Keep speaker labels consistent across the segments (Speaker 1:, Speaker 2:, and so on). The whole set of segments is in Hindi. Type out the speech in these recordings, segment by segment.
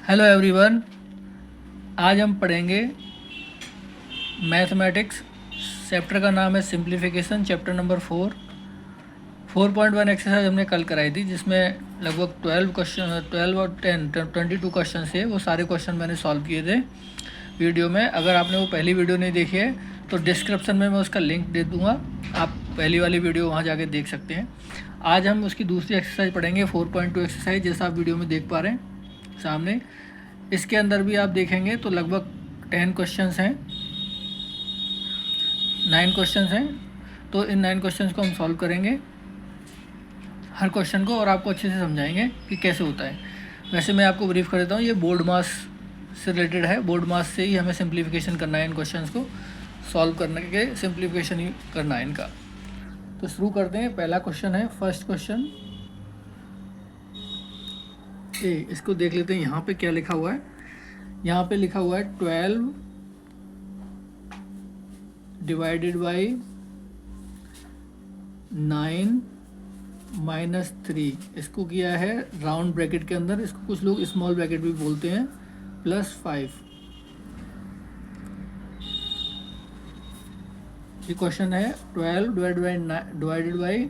Speaker 1: Hello everyone. आज हम पढ़ेंगे मैथमेटिक्स। चैप्टर का नाम है सिंप्लीफिकेशन, चैप्टर नंबर 4.1 एक्सरसाइज हमने कल कराई थी, जिसमें लगभग 12 और 22 क्वेश्चन थे। वो सारे क्वेश्चन मैंने सॉल्व किए थे वीडियो में। अगर आपने वो पहली वीडियो नहीं देखी है तो डिस्क्रिप्शन में मैं उसका लिंक दे दूँगा, आप पहली वाली वीडियो वहाँ जाके देख सकते हैं। आज हम उसकी दूसरी एक्सरसाइज पढ़ेंगे, 4.2 एक्सरसाइज, जैसा आप वीडियो में देख पा रहे हैं सामने। इसके अंदर भी आप देखेंगे तो लगभग 10 क्वेश्चंस हैं, 9 क्वेश्चंस हैं। तो इन 9 क्वेश्चंस को हम सॉल्व करेंगे, हर क्वेश्चन को, और आपको अच्छे से समझाएंगे कि कैसे होता है। वैसे मैं आपको ब्रीफ कर देता हूँ, ये बोर्ड मास से रिलेटेड है। बोर्ड मास से ही हमें सिंप्लीफिकेशन करना है, इन क्वेश्चंस को सॉल्व करने के सिंप्लीफिकेशन ही करना है इनका। तो शुरू करते हैं। पहला क्वेश्चन है, फर्स्ट क्वेश्चन ए। इसको देख लेते हैं यहाँ पे क्या लिखा हुआ है। यहाँ पे लिखा हुआ है 12 डिवाइडेड बाई 9 माइनस 3। इसको किया है राउंड ब्रैकेट के अंदर, इसको कुछ लोग स्मॉल ब्रैकेट भी बोलते हैं, प्लस 5। ये क्वेश्चन है 12 डिवाइडेड बाई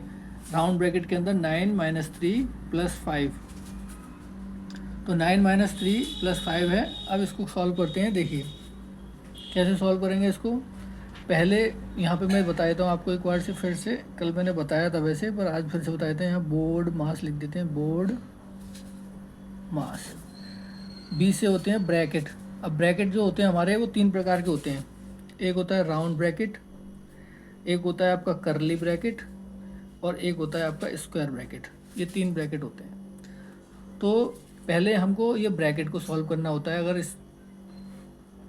Speaker 1: राउंड ब्रैकेट के अंदर 9 माइनस 3 प्लस 5। तो 9 माइनस 3 प्लस 5 है। अब इसको सॉल्व करते हैं। देखिए कैसे सॉल्व करेंगे इसको। पहले यहाँ पे मैं बता देता हूँ आपको एक बार से, फिर से। कल मैंने बताया था वैसे, पर आज फिर से बता देते हैं। यहाँ बोर्ड मास लिख देते हैं, बोर्ड मास। बी से होते हैं ब्रैकेट। अब ब्रैकेट जो होते हैं हमारे, वो 3 प्रकार के होते हैं। एक होता है राउंड ब्रैकेट, एक होता है आपका कर्ली ब्रैकेट, और एक होता है आपका स्क्वायर ब्रैकेट। ये 3 ब्रैकेट होते हैं। तो पहले हमको ये ब्रैकेट को सॉल्व करना होता है। अगर इस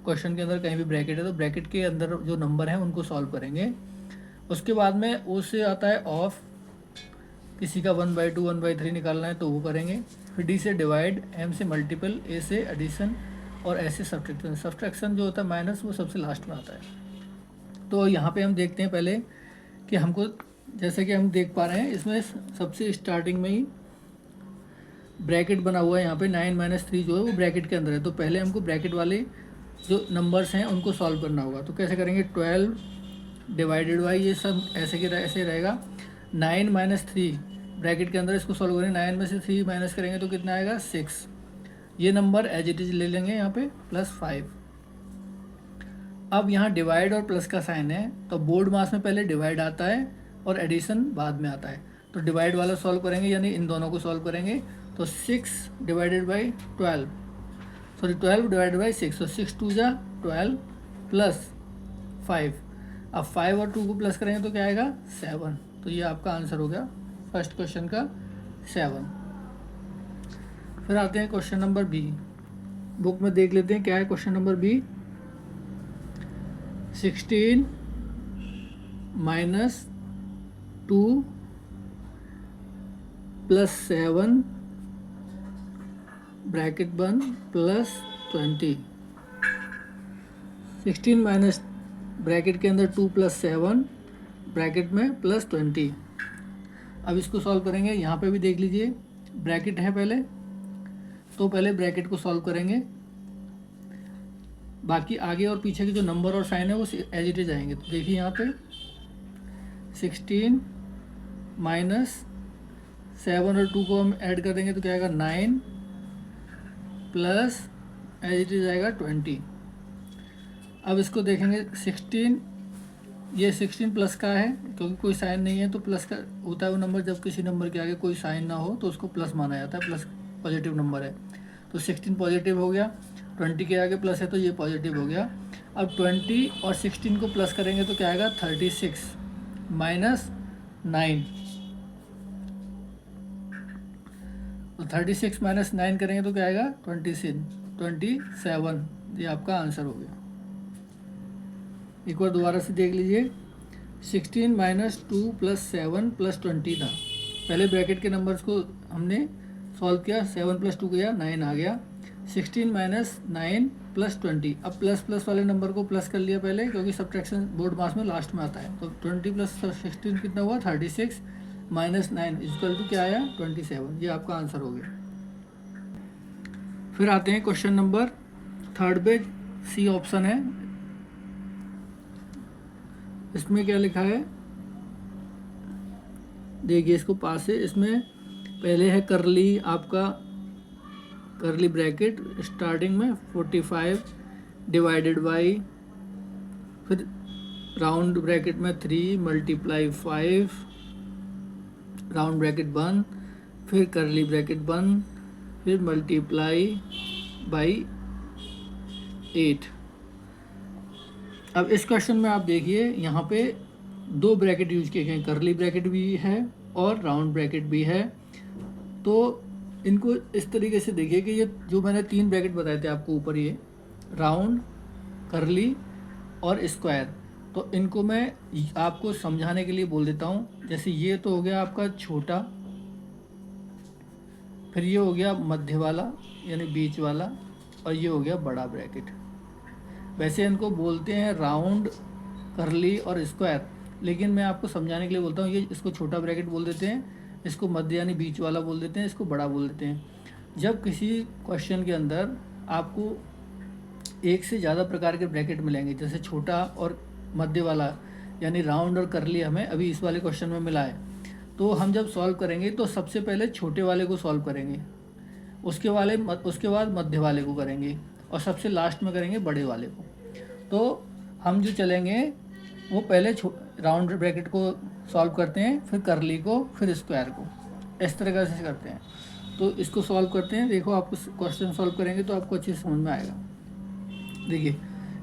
Speaker 1: क्वेश्चन के अंदर कहीं भी ब्रैकेट है तो ब्रैकेट के अंदर जो नंबर हैं उनको सॉल्व करेंगे। उसके बाद में ओ से आता है ऑफ, किसी का 1/2 1/3 निकालना है तो वो करेंगे। फिर डी से डिवाइड, एम से मल्टीपल, ए से एडिशन, और ऐसे सब्ट्रैक्शन। सब्ट्रैक्शन जो होता है माइनस, वो सबसे लास्ट में आता है। तो यहाँ पे हम देखते हैं पहले कि हमको, जैसे कि हम देख पा रहे हैं इसमें सबसे स्टार्टिंग में ही ब्रैकेट बना हुआ है। यहाँ पे 9 माइनस 3 जो है वो ब्रैकेट के अंदर है। तो पहले हमको ब्रैकेट वाले जो नंबर्स हैं उनको सॉल्व करना होगा। तो कैसे करेंगे, 12 डिवाइडेड बाई, ये सब ऐसे के ऐसे रहेगा, 9 माइनस 3 ब्रैकेट के अंदर, इसको सॉल्व करेंगे। 9 में से 3 माइनस करेंगे तो कितना आएगा, 6। ये नंबर एज इट इज ले लेंगे यहाँ पे, प्लस 5। अब यहाँ डिवाइड और प्लस का साइन है, तो बोर्ड मास में पहले डिवाइड आता है और एडिशन बाद में आता है। तो डिवाइड वाला सॉल्व करेंगे, यानी इन दोनों को सॉल्व करेंगे। तो 6 डिवाइडेड बाई 12 डिवाइडेड बाई 6। तो 6 2 जा 12 प्लस 5। अब 5 और 2 को प्लस करेंगे तो क्या आएगा, 7। तो ये आपका आंसर हो गया फर्स्ट क्वेश्चन का, 7। फिर आते हैं क्वेश्चन नंबर बी। बुक में देख लेते हैं क्या है question number B. 16 minus 2 plus 7 bracket बंद प्लस 20। 16 माइनस ब्रैकेट के अंदर 2 प्लस 7 ब्रैकेट में प्लस 20। अब इसको सॉल्व करेंगे। यहाँ पे भी देख लीजिए ब्रैकेट है पहले, तो पहले ब्रैकेट को सॉल्व करेंगे। बाकी आगे और पीछे के जो नंबर और साइन है वो एज इट इज आएंगे। तो देखिए यहाँ पे 16 माइनस 7 और 2 को हम ऐड कर देंगे तो क्या आएगा, 9 प्लस एज इट इज आएगा 20। अब इसको देखेंगे 16, ये 16 प्लस का है, क्योंकि कोई साइन नहीं है तो प्लस का होता है वो नंबर जब किसी नंबर के आगे कोई साइन ना हो तो उसको प्लस माना जाता है, प्लस पॉजिटिव नंबर है। तो 16 पॉजिटिव हो गया, 20 के आगे प्लस है तो ये पॉजिटिव हो गया। अब 20 और 16 को प्लस करेंगे तो क्या आएगा, 36 माइनस 9। तो 36 माइनस 9 करेंगे तो क्या आएगा, 27। ये आपका आंसर हो गया। एक बार दोबारा से देख लीजिए। 16 माइनस 2 प्लस 7 प्लस 20 था। पहले ब्रैकेट के नंबर्स को हमने सॉल्व किया, 7 प्लस 2 गया, 9 आ गया। 16 माइनस 9 प्लस 20। अब प्लस प्लस वाले नंबर को प्लस कर लिया पहले, क्योंकि सब्ट्रैक्शन बोर्ड मास में लास्ट में आता है। तो 20 प्लस 16 कितना हुआ, 36 माइनस 9 इक्वल टू क्या आया, 27। ये आपका आंसर हो गया। फिर आते हैं क्वेश्चन नंबर 3 पे, सी ऑप्शन है। इसमें क्या लिखा है देखिए, इसको पास है। इसमें पहले है करली, आपका करली ब्रैकेट स्टार्टिंग में 45 डिवाइडेड बाई, फिर राउंड ब्रैकेट में 3 मल्टीप्लाई 5 राउंड ब्रैकेट बंद, फिर करली ब्रैकेट बंद, फिर मल्टीप्लाई बाई 8। अब इस क्वेश्चन में आप देखिए यहाँ पे 2 ब्रैकेट यूज किए गए, करली ब्रैकेट भी है और राउंड ब्रैकेट भी है। तो इनको इस तरीके से देखिए कि ये जो मैंने 3 ब्रैकेट बताए थे आपको ऊपर, ये राउंड, करली और स्क्वायर, तो इनको मैं आपको समझाने के लिए बोल देता हूँ। जैसे ये तो हो गया आपका छोटा, फिर ये हो गया मध्य वाला यानी बीच वाला, और ये हो गया बड़ा ब्रैकेट। वैसे इनको बोलते हैं राउंड, करली और स्क्वायर, लेकिन मैं आपको समझाने के लिए बोलता हूँ, ये इसको छोटा ब्रैकेट बोल देते हैं, इसको मध्य यानी बीच वाला बोल देते हैं, इसको बड़ा बोल देते हैं। जब किसी क्वेश्चन के अंदर आपको एक से ज़्यादा प्रकार के ब्रैकेट मिलेंगे, जैसे छोटा और मध्य वाला यानी राउंड और करली हमें अभी इस वाले क्वेश्चन में मिला है, तो हम जब सॉल्व करेंगे तो सबसे पहले छोटे वाले को सॉल्व करेंगे, उसके बाद मध्य वाले को करेंगे, और सबसे लास्ट में करेंगे बड़े वाले को। तो हम जो चलेंगे वो पहले राउंड ब्रैकेट को सॉल्व करते हैं, फिर करली को, फिर स्क्वायर को, इस तरह से करते हैं। तो इसको सॉल्व करते हैं। देखो, आपको क्वेश्चन सॉल्व करेंगे तो आपको अच्छे से समझ में आएगा। देखिए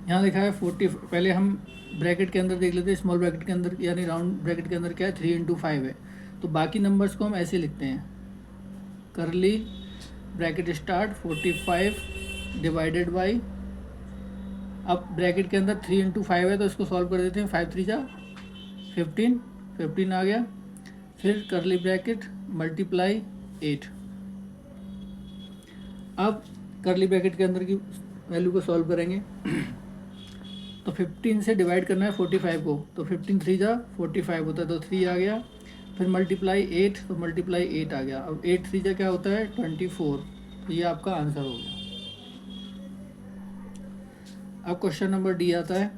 Speaker 1: यहाँ लिखा है 40, पहले हम ब्रैकेट के अंदर देख लेते हैं, स्मॉल ब्रैकेट के अंदर यानी राउंड ब्रैकेट के अंदर क्या है, 3 × 5 है। तो बाकी नंबर्स को हम ऐसे लिखते हैं, करली ब्रैकेट स्टार्ट 45 डिवाइडेड बाई, अब ब्रैकेट के अंदर 3 × 5 है तो इसको सॉल्व कर देते हैं, 5 3 जा 15 आ गया, फिर करली ब्रैकेट मल्टीप्लाई 8। अब करली ब्रैकेट के अंदर की वैल्यू को सॉल्व करेंगे तो 15 से डिवाइड करना है 45 को, तो 15 3 जा 45 होता है, तो 3 आ गया, फिर मल्टीप्लाई 8, तो मल्टीप्लाई 8 आ गया। अब 8 3 जा क्या होता है 24, तो ये आपका आंसर हो गया। अब क्वेश्चन नंबर डी आता है।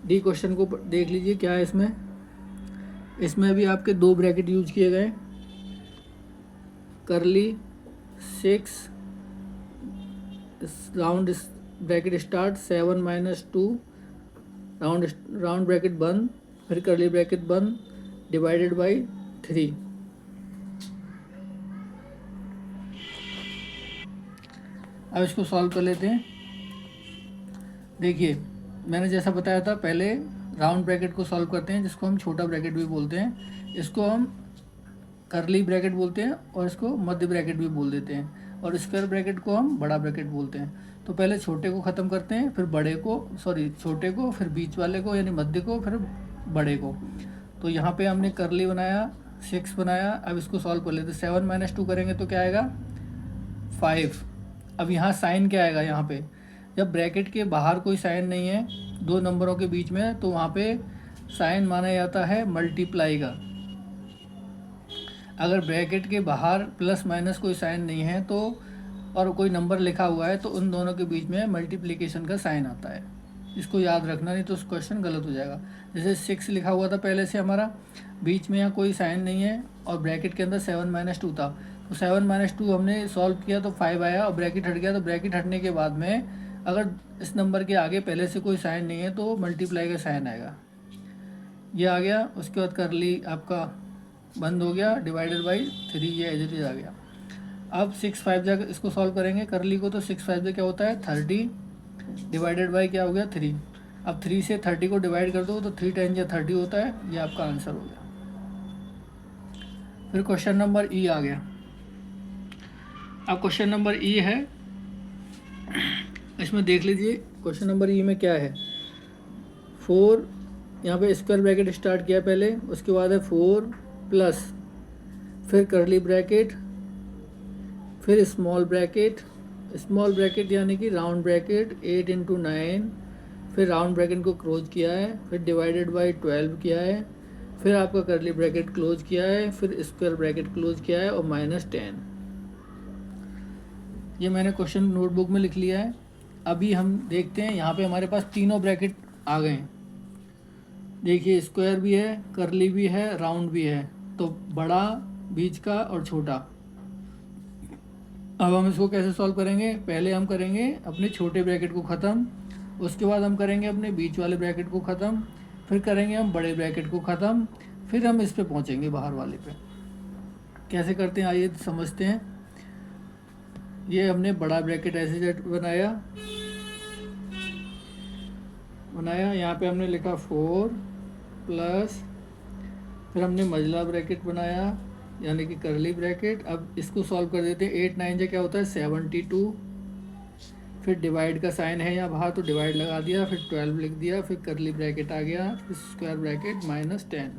Speaker 1: डी क्वेश्चन को देख लीजिए क्या है इसमें। इसमें भी आपके 2 ब्रैकेट यूज किए गए, करली 6 round bracket start 7 - 2 round bracket बंद, फिर करली ब्रैकेट बंद डिवाइडेड बाई 3। अब इसको सॉल्व कर लेते हैं। देखिए मैंने जैसा बताया था, पहले राउंड ब्रैकेट को सॉल्व करते हैं, जिसको हम छोटा ब्रैकेट भी बोलते हैं, इसको हम करली ब्रैकेट बोलते हैं, और इसको मध्य ब्रैकेट भी बोल देते हैं, और स्क्वायर ब्रैकेट को हम बड़ा ब्रैकेट बोलते हैं। तो पहले छोटे को ख़त्म करते हैं, फिर छोटे को, फिर बीच वाले को यानी मध्य को, फिर बड़े को। तो यहाँ पे हमने करली बनाया, 6 बनाया। अब इसको सॉल्व कर लेते हैं। 7 - 2 करेंगे तो क्या आएगा 5। अब यहाँ साइन क्या आएगा, यहाँ पे जब ब्रैकेट के बाहर कोई साइन नहीं है 2 नंबरों के बीच में, तो वहाँ पे साइन माना जाता है मल्टीप्लाई का। अगर ब्रैकेट के बाहर प्लस माइनस कोई साइन नहीं है तो, और कोई नंबर लिखा हुआ है, तो उन दोनों के बीच में मल्टीप्लिकेशन का साइन आता है। इसको याद रखना, नहीं तो क्वेश्चन गलत हो जाएगा। जैसे 6 लिखा हुआ था पहले से हमारा, बीच में यहाँ कोई साइन नहीं है, और ब्रैकेट के अंदर 7 - 2 था, तो 7 - 2 हमने सॉल्व किया तो 5 आया, और ब्रैकेट हट गया, तो ब्रैकेट हटने के बाद में अगर इस नंबर के आगे पहले से कोई साइन नहीं है तो मल्टीप्लाई का साइन आएगा, ये आ गया। उसके बाद करली आपका बंद हो गया, डिवाइडेड बाई 3, ये एज इट इज आ गया। अब 6 5 जा इसको सॉल्व करेंगे करली को, तो 6 5 क्या होता है 30 डिवाइडेड बाई क्या हो गया 3। अब 3 से 30 को डिवाइड कर दो तो 3 10 या 30 होता है, ये आपका आंसर हो गया। फिर क्वेश्चन नंबर ई आ गया। अब क्वेश्चन नंबर ई है, इसमें देख लीजिए क्वेश्चन नंबर ई में क्या है। 4 यहाँ पे स्क्वायर ब्रैकेट स्टार्ट किया पहले, उसके बाद है 4 प्लस, फिर करली ब्रैकेट, फिर स्मॉल ब्रैकेट यानी कि राउंड ब्रैकेट 8 × 9, फिर राउंड ब्रैकेट को क्लोज किया है, फिर डिवाइडेड बाई 12 किया है, फिर आपका करली ब्रैकेट क्लोज किया है, फिर स्क्वायर ब्रैकेट क्लोज किया है, और -10। ये मैंने क्वेश्चन नोटबुक में लिख लिया है। अभी हम देखते हैं, यहाँ पे हमारे पास तीनों ब्रैकेट आ गए हैं। देखिए स्क्वायर भी है, करली भी है, राउंड भी है, तो बड़ा, बीच का और छोटा। अब हम इसको कैसे सॉल्व करेंगे? पहले हम करेंगे अपने छोटे ब्रैकेट को ख़त्म, उसके बाद हम करेंगे अपने बीच वाले ब्रैकेट को ख़त्म, फिर करेंगे हम बड़े ब्रैकेट को ख़त्म, फिर हम इस पे पहुँचेंगे बाहर वाले पे। कैसे करते हैं आइए समझते हैं। ये हमने बड़ा ब्रैकेट ऐसे बनाया, यहाँ पे हमने लिखा 4 प्लस, फिर हमने मझला ब्रैकेट बनाया यानी कि करली ब्रैकेट। अब इसको सॉल्व कर देते हैं। 8 9 से क्या होता है 72, फिर डिवाइड का साइन है यहाँ बाहर तो डिवाइड लगा दिया, फिर 12 लिख दिया, फिर करली ब्रैकेट आ गया, फिर स्क्वायर ब्रैकेट -10।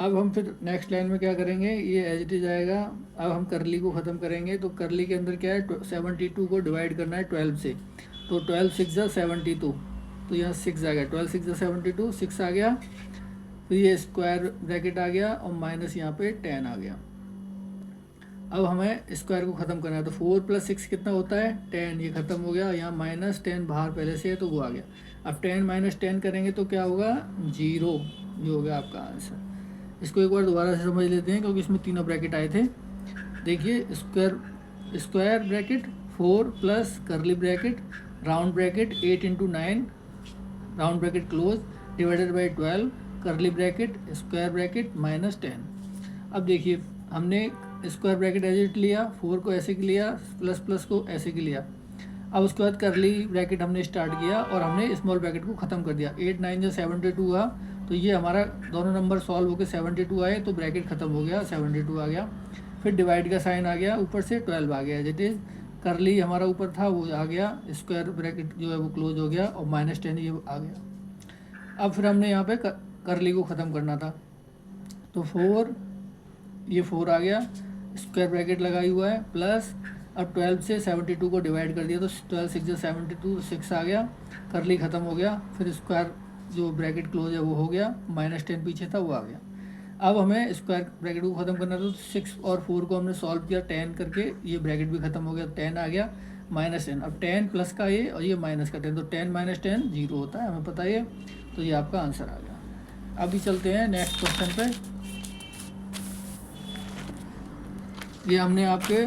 Speaker 1: अब हम फिर नेक्स्ट लाइन में क्या करेंगे, ये एज इट इज आएगा। अब हम करली को ख़त्म करेंगे, तो करली के अंदर क्या है 72 को डिवाइड करना है 12 से, तो 12 6 जा 72, तो यहाँ 6 आ गया, 12 6 जा 72, 6 आ गया। फिर ये स्क्वायर ब्रैकेट आ गया और माइनस यहाँ पे 10 आ गया। अब हमें स्क्वायर को ख़त्म करना है, तो 4 + 6 कितना होता है 10, ये ख़त्म हो गया। यहाँ -10 बाहर पहले से है तो वो आ गया। अब 10 - 10 करेंगे तो क्या होगा 0, ये हो गया आपका आंसर। इसको एक बार दोबारा से समझ लेते हैं क्योंकि इसमें तीनों ब्रैकेट आए थे। देखिए स्क्वायर ब्रैकेट 4 प्लस करली bracket round bracket 8 × 9 round bracket close divided by 12 करली ब्रैकेट स्क्वायर ब्रैकेट -10। अब देखिए हमने स्क्वायर ब्रैकेट एज इट लिया, 4 को ऐसे लिया, प्लस को ऐसे की लिया। अब उसके बाद करली ब्रैकेट हमने स्टार्ट किया और हमने स्मॉल ब्रैकेट को ख़त्म कर दिया। 8 9 जो 72 हुआ, तो ये हमारा दोनों नंबर सॉल्व होकर 72 आए, तो ब्रैकेट ख़त्म हो गया, 72 आ गया। फिर डिवाइड का साइन आ गया, ऊपर से 12 आ गया, एज इट इज़। करली हमारा ऊपर था वो आ गया, स्क्वायर ब्रैकेट जो है वो क्लोज हो गया और -10 ये आ गया। अब फिर हमने यहाँ पे करली को ख़त्म करना था, तो 4 ये 4 आ गया, स्क्वायर ब्रैकेट लगाई हुआ है, प्लस अब 12 से 72 को डिवाइड कर दिया, तो 12 6 72, 6 आ गया, करली ख़त्म हो गया। फिर स्क्वायर जो ब्रैकेट क्लोज है वो हो गया, -10 पीछे था वो आ गया। अब हमें स्क्वायर ब्रैकेट को ख़त्म करना था, तो 6 और 4 को हमने सॉल्व किया 10 करके, ये ब्रैकेट भी ख़त्म हो गया, 10 आ गया, -10। अब 10 प्लस का ये और ये माइनस का 10, तो 10 - 10 0 होता है, हमें पता है। तो ये आपका आंसर आ गया। अभी चलते हैं नेक्स्ट क्वेश्चन पे। ये हमने आपके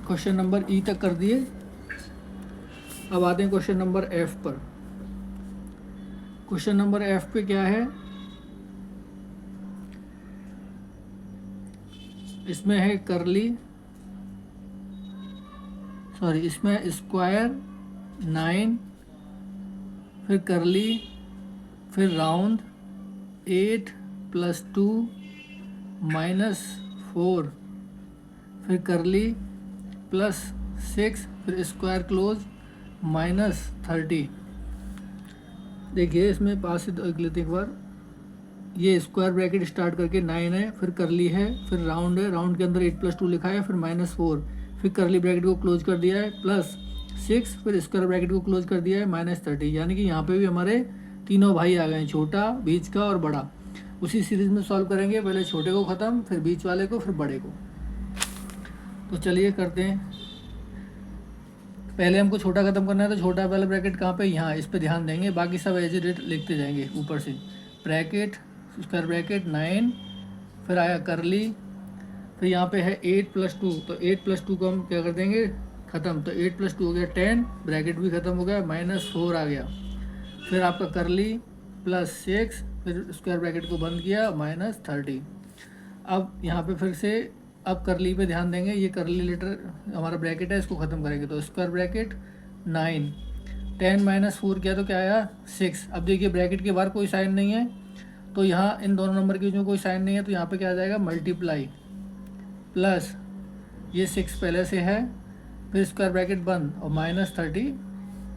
Speaker 1: क्वेश्चन नंबर ई तक कर दिए। अब आते हैं क्वेश्चन नंबर एफ पर। क्वेश्चन नंबर एफ पे क्या है, इसमें है इसमें स्क्वायर 9, फिर करली, फिर राउंड 8 + 2 -4, फिर करली +6, फिर स्क्वायर क्लोज -30। देखिए इसमें पास से देख लेते एक बार। ये स्क्वायर ब्रैकेट स्टार्ट करके 9 है, फिर करली है, फिर राउंड है, राउंड के अंदर 8 + 2 लिखा है, फिर -4, फिर करली ब्रैकेट को क्लोज कर दिया है, +6, फिर स्क्वायर ब्रैकेट को क्लोज कर दिया है, -30। यानी कि यहाँ पे भी हमारे तीनों भाई आ गए हैं, छोटा, बीच का और बड़ा। उसी सीरीज़ में सॉल्व करेंगे, पहले छोटे को ख़त्म, फिर बीच वाले को, फिर बड़े को। तो चलिए करते हैं। पहले हमको छोटा ख़त्म करना है, तो छोटा वाला ब्रैकेट कहाँ पे, यहाँ, इस पे ध्यान देंगे, बाकी सब एज इट इज लिखते जाएंगे ऊपर से। ब्रैकेट स्क्वायर ब्रैकेट 9, फिर आया करली, फिर यहाँ पे है 8 + 2, तो 8 + 2 को हम क्या कर देंगे ख़त्म, तो 8 + 2 हो गया 10, ब्रैकेट भी ख़त्म हो गया, -4 आ गया। फिर आपका करली +6, फिर स्क्वायर ब्रैकेट को बंद किया, -30। अब यहाँ पे फिर से अब करली पे ध्यान देंगे, ये करली लेटर हमारा ब्रैकेट है, इसको ख़त्म करेंगे, तो स्क्वायर ब्रैकेट 9, 10 - 4 किया तो क्या आया 6। अब देखिए ब्रैकेट के बाहर कोई साइन नहीं है, तो यहाँ इन दोनों नंबर के बीच में कोई साइन नहीं है, तो यहाँ पे क्या आ जाएगा मल्टीप्लाई, प्लस ये 6 पहले से है, फिर स्क्वायर ब्रैकेट बंद और -30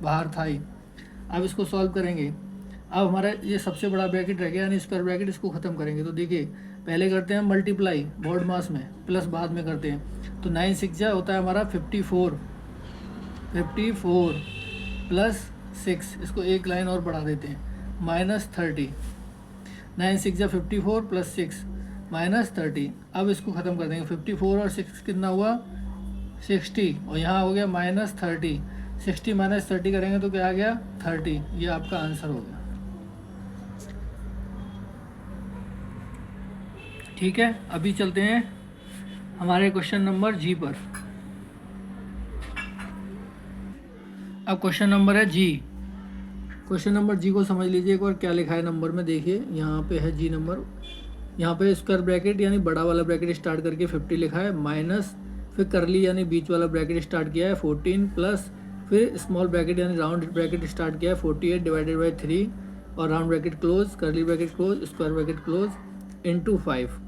Speaker 1: बाहर था ही। अब इसको सॉल्व करेंगे। अब हमारा ये सबसे बड़ा ब्रैकेट रह गया यानी स्क्वायर ब्रैकेट, इसको ख़त्म करेंगे। तो देखिए पहले करते हैं मल्टीप्लाई बोर्ड मास में, प्लस बाद में करते हैं। तो 9 6 जा होता है हमारा 54 प्लस 6, इसको एक लाइन और बढ़ा देते हैं, -30। 9 6 जा 54 + 6 -30। अब इसको ख़त्म कर देंगे, 54 और 6 कितना हुआ 60 और यहाँ हो गया -30। 60 - 30 करेंगे तो क्या आ गया 30। ये आपका आंसर हो गया। ठीक है, अभी चलते हैं हमारे क्वेश्चन नंबर जी पर। अब क्वेश्चन नंबर है जी। क्वेश्चन नंबर जी को समझ लीजिए एक बार क्या लिखा है नंबर में। देखिए यहाँ पे है जी नंबर, यहाँ पे स्क्वायर ब्रैकेट यानी बड़ा वाला ब्रैकेट स्टार्ट करके 50 लिखा है, माइनस फिर करली यानी बीच वाला ब्रैकेट स्टार्ट किया है 14, प्लस फिर स्मॉल ब्रैकेट यानी राउंड ब्रैकेट स्टार्ट किया है 48 डिवाइडेड बाई 3 और राउंड ब्रैकेट क्लोज, करली bracket close, square bracket close into 5।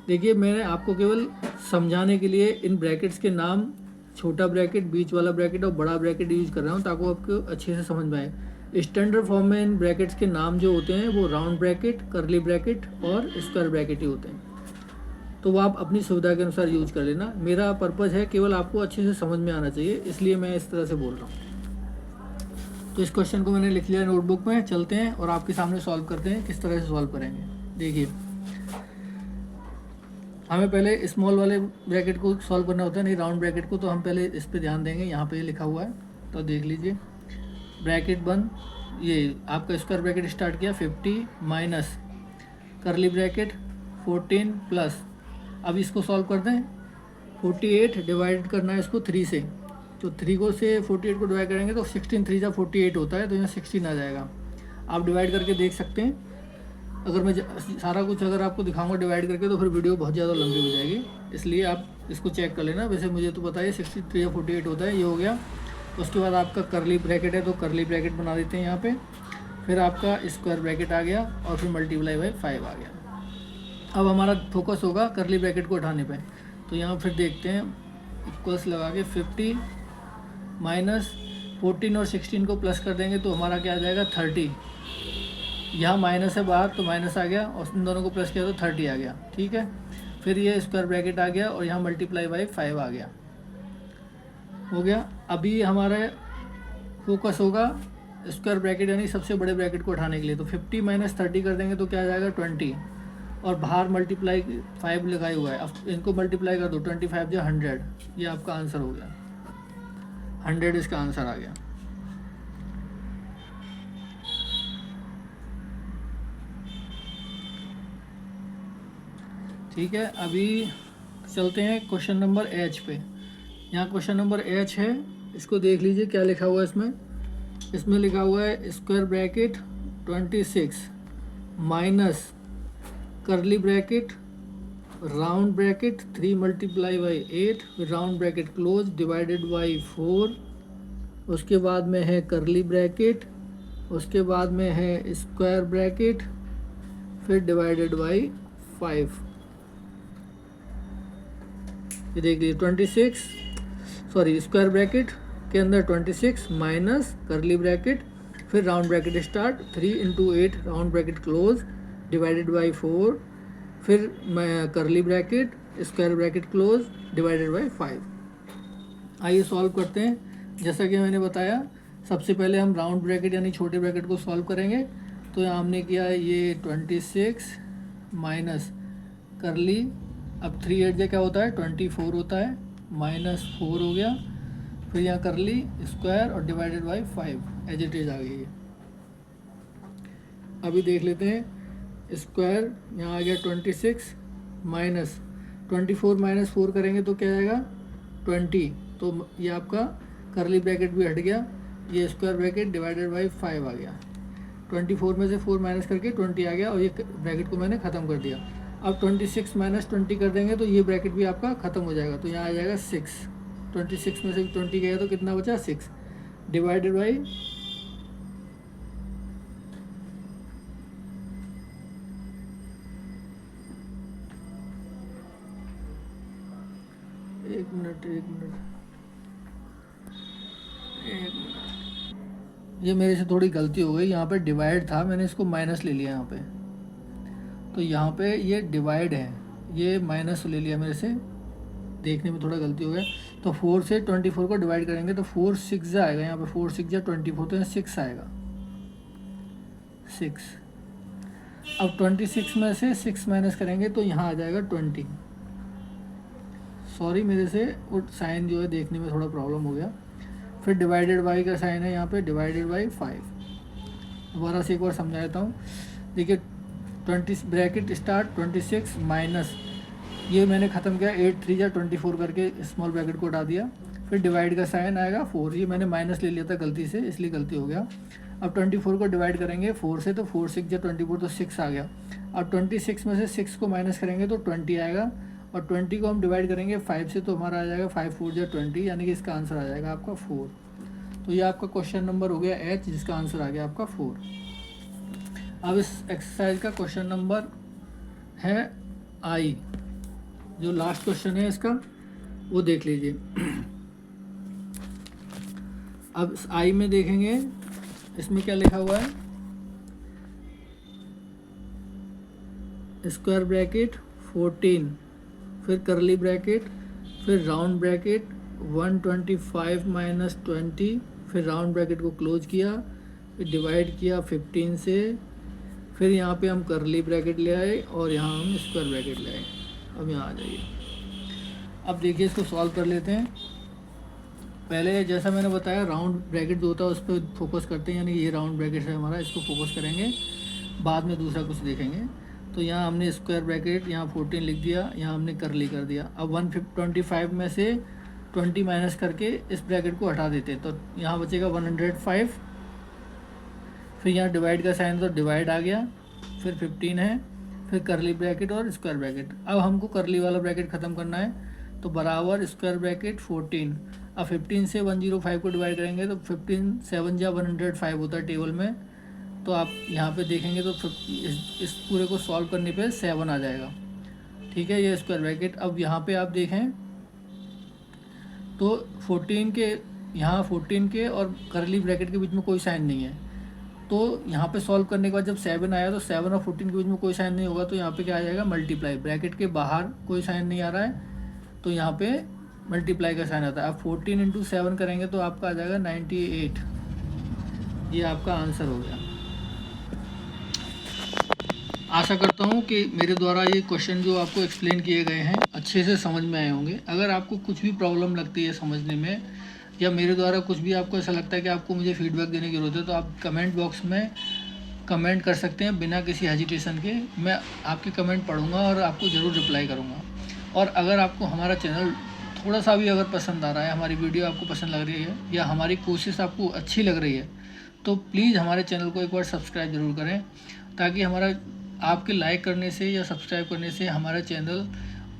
Speaker 1: देखिए मैंने आपको केवल समझाने के लिए इन ब्रैकेट्स के नाम छोटा ब्रैकेट, बीच वाला ब्रैकेट और बड़ा ब्रैकेट यूज कर रहा हूँ ताकि आपको अच्छे से समझ में आए। स्टैंडर्ड फॉर्म में इन ब्रैकेट्स के नाम जो होते हैं वो राउंड ब्रैकेट, करली ब्रैकेट और स्क्वायर ब्रैकेट ही होते हैं, तो वो आप अपनी सुविधा के अनुसार यूज कर लेना। मेरा पर्पज़ है केवल आपको अच्छे से समझ में आना चाहिए, इसलिए मैं इस तरह से बोल रहा हूँ। तो इस क्वेश्चन को मैंने लिख लिया नोटबुक में, चलते हैं और आपके सामने सॉल्व करते हैं किस तरह से सॉल्व करेंगे। देखिए हमें पहले स्मॉल वाले ब्रैकेट को सॉल्व करना होता है, नहीं राउंड ब्रैकेट को, तो हम पहले इस पर ध्यान देंगे। यहाँ पे लिखा हुआ है तो देख लीजिए, ब्रैकेट बंद, ये आपका स्क्वायर ब्रैकेट स्टार्ट किया 50 माइनस करली ब्रैकेट 14 प्लस, अब इसको सॉल्व कर दें। 48 डिवाइड करना है इसको 3 से, तो 3 को से 48 को डिवाइड करेंगे तो 16 3 48 होता है, तो यहाँ 16 आ जाएगा। आप डिवाइड करके देख सकते हैं। अगर मैं सारा कुछ अगर आपको दिखाऊंगा डिवाइड करके तो फिर वीडियो बहुत ज़्यादा लंबी हो जाएगी, इसलिए आप इसको चेक कर लेना। वैसे मुझे तो पता है 63 या 48 होता है, ये हो गया। उसके बाद आपका करली ब्रैकेट है तो करली ब्रैकेट बना देते हैं यहाँ पे, फिर आपका स्क्वायर ब्रैकेट आ गया और फिर मल्टीप्लाई बाई 5 आ गया। अब हमारा फोकस होगा करली ब्रैकेट को उठाने पे, तो यहाँ फिर देखते हैं इक्वल्स लगा के 50 माइनस 14 और 16 को प्लस कर देंगे तो हमारा क्या आ जाएगा 30। यहाँ माइनस है बाहर तो माइनस आ गया और इन दोनों को प्लस किया तो 30 आ गया। ठीक है, फिर ये स्क्वायर ब्रैकेट आ गया और यहाँ मल्टीप्लाई बाई 5 आ गया, हो गया। अभी हमारा फोकस होगा स्क्वायर ब्रैकेट यानी सबसे बड़े ब्रैकेट को उठाने के लिए, तो 50 माइनस 30 कर देंगे तो क्या आ जाएगा 20 और बाहर मल्टीप्लाई 5 लगाए हुआ है, अब इनको मल्टीप्लाई कर दो 25 जो 100, ये आपका आंसर हो गया 100, इसका आंसर आ गया। ठीक है, अभी चलते हैं क्वेश्चन नंबर एच पे। यहाँ क्वेश्चन नंबर एच है, इसको देख लीजिए क्या लिखा हुआ है इसमें। इसमें लिखा हुआ है स्क्वायर ब्रैकेट 26 माइनस करली bracket round bracket 3 multiply by 8 फिर round bracket close divided by 4, उसके बाद में है करली ब्रैकेट, उसके बाद में है स्क्वायर ब्रैकेट, फिर डिवाइडेड बाई 5। ये देख लीजिए 26 स्क्वायर ब्रैकेट के अंदर 26 माइनस करली ब्रैकेट फिर round bracket start 3 into 8 round bracket close divided by 4 फिर करली bracket square bracket close divided by 5। आइए सॉल्व करते हैं। जैसा कि मैंने बताया सबसे पहले हम राउंड ब्रैकेट यानी छोटे ब्रैकेट को सॉल्व करेंगे, तो यहाँ हमने किया ये 26 माइनस करली, अब 3 8 क्या होता है 24 होता है, -4 हो गया, फिर यहाँ करली स्क्वायर और divided by 5 as it is आ गई है। अभी देख लेते हैं स्क्वायर, यहाँ आ गया 26 माइनस 24 माइनस 4 करेंगे तो क्या आएगा 20, तो ये आपका करली ब्रैकेट भी हट गया, ये स्क्वायर ब्रैकेट डिवाइडेड बाई 5 आ गया। 24 में से 4 माइनस करके 20 आ गया और ये ब्रैकेट को मैंने ख़त्म कर दिया। अब 26 माइनस 20 कर देंगे तो ये ब्रैकेट भी आपका ख़त्म हो जाएगा, तो यहाँ आ जाएगा 6। 26 में से 20 गया तो कितना बचा 6 डिवाइडेड बाई 1 मिनट ये मेरे से थोड़ी गलती हो गई, यहाँ पे डिवाइड था मैंने इसको माइनस ले लिया यहाँ पे, तो यहाँ पे ये डिवाइड है ये माइनस ले लिया मेरे से, देखने में थोड़ा गलती हो गया। तो 4 से 24 को डिवाइड करेंगे तो 4 6 आएगा, यहाँ पे 4 6 24 तो यहाँ 6 आएगा 6। अब 26 में से 6 माइनस करेंगे तो यहाँ आ जाएगा 20, सॉरी मेरे से वो साइन जो है देखने में थोड़ा प्रॉब्लम हो गया। फिर डिवाइडेड बाई का साइन है यहाँ पे, डिवाइडेड बाई 5। दोबारा से एक बार समझा देता हूँ। देखिए 20 ब्रैकेट स्टार्ट 26 माइनस, ये मैंने ख़त्म किया 8 3 या 24 करके स्मॉल ब्रैकेट को हटा दिया। फिर डिवाइड का साइन आएगा 4, ये मैंने माइनस ले लिया था गलती से, इसलिए गलती हो गया। अब 24 को डिवाइड करेंगे 4 से, तो 4 6 या 24 तो 6 आ गया। अब 26 में से 6 को माइनस करेंगे तो 20 आएगा, और 20 को हम डिवाइड करेंगे 5 से, तो हमारा आ जाएगा 5 4 या 20, यानी कि इसका आंसर आ जाएगा आपका 4। तो ये आपका क्वेश्चन नंबर हो गया H, जिसका आंसर आ गया आपका 4। अब इस एक्सरसाइज का क्वेश्चन नंबर है I, जो लास्ट क्वेश्चन है इसका वो देख लीजिए। अब I में देखेंगे इसमें क्या लिखा हुआ है, स्क्वायर ब्रैकेट 14, फिर करली ब्रैकेट, फिर राउंड ब्रैकेट 125 माइनस 20, फिर राउंड ब्रैकेट को क्लोज किया, फिर डिवाइड किया 15 से, फिर यहाँ पे हम करली ब्रैकेट ले आए और यहाँ हम स्क्वायर ब्रैकेट ले आए। अब यहाँ आ जाइए। अब देखिए इसको सॉल्व कर लेते हैं। पहले जैसा मैंने बताया राउंड ब्रैकेट जो होता है उस पर फोकस करते हैं, यानी ये राउंड ब्रैकेट है हमारा, इसको फोकस करेंगे, बाद में दूसरा कुछ देखेंगे। तो यहाँ हमने स्क्वायर ब्रैकेट यहाँ 14 लिख दिया, यहाँ हमने करली कर दिया। अब 125 में से 20 माइनस करके इस ब्रैकेट को हटा देते, तो यहाँ बचेगा 105। फिर यहाँ डिवाइड का साइन तो डिवाइड आ गया, फिर 15 है, फिर करली ब्रैकेट और स्क्वायर ब्रैकेट। अब हमको करली वाला ब्रैकेट ख़त्म करना है, तो बराबर स्क्वायर ब्रैकेट 14। अब 15 से 105 को डिवाइड करेंगे तो 15 7 या 105 होता है टेबल में, तो आप यहाँ पे देखेंगे तो इस पूरे को सॉल्व करने पे 7 आ जाएगा। ठीक है, ये स्क्वायर ब्रैकेट। अब यहाँ पे आप देखें तो 14 के, यहाँ 14 के और करली ब्रैकेट के बीच में कोई साइन नहीं है, तो यहाँ पे सॉल्व करने के बाद जब 7 आया तो 7 और 14 के बीच में कोई साइन नहीं होगा, तो यहाँ पे क्या आ जाएगा मल्टीप्लाई। ब्रैकेट के बाहर कोई साइन नहीं आ रहा है, तो यहाँ पे मल्टीप्लाई का साइन आता है। अब 14 इंटू 7 करेंगे तो आपका आ जाएगा 98। ये आपका आंसर हो गया। आशा करता हूँ कि मेरे द्वारा ये क्वेश्चन जो आपको एक्सप्लेन किए गए हैं अच्छे से समझ में आए होंगे। अगर आपको कुछ भी प्रॉब्लम लगती है समझने में, या मेरे द्वारा कुछ भी आपको ऐसा लगता है कि आपको मुझे फीडबैक देने की ज़रूरत है, तो आप कमेंट बॉक्स में कमेंट कर सकते हैं बिना किसी हेजिटेशन के। मैं आपके कमेंट पढ़ूंगा और आपको ज़रूर रिप्लाई करूंगा। और अगर आपको हमारा चैनल थोड़ा सा भी अगर पसंद आ रहा है, हमारी वीडियो आपको पसंद लग रही है, या हमारी कोशिश आपको अच्छी लग रही है, तो प्लीज़ हमारे चैनल को एक बार सब्सक्राइब ज़रूर करें, ताकि हमारा आपके लाइक करने से या सब्सक्राइब करने से हमारा चैनल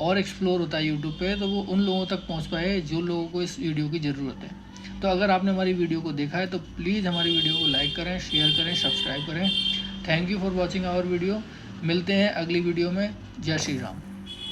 Speaker 1: और एक्सप्लोर होता है यूट्यूब पे, तो वो उन लोगों तक पहुंच पाए जो लोगों को इस वीडियो की ज़रूरत है। तो अगर आपने हमारी वीडियो को देखा है तो प्लीज़ हमारी वीडियो को लाइक करें, शेयर करें, सब्सक्राइब करें। Thank you for watching our video. मिलते हैं अगली वीडियो में। जय श्री राम।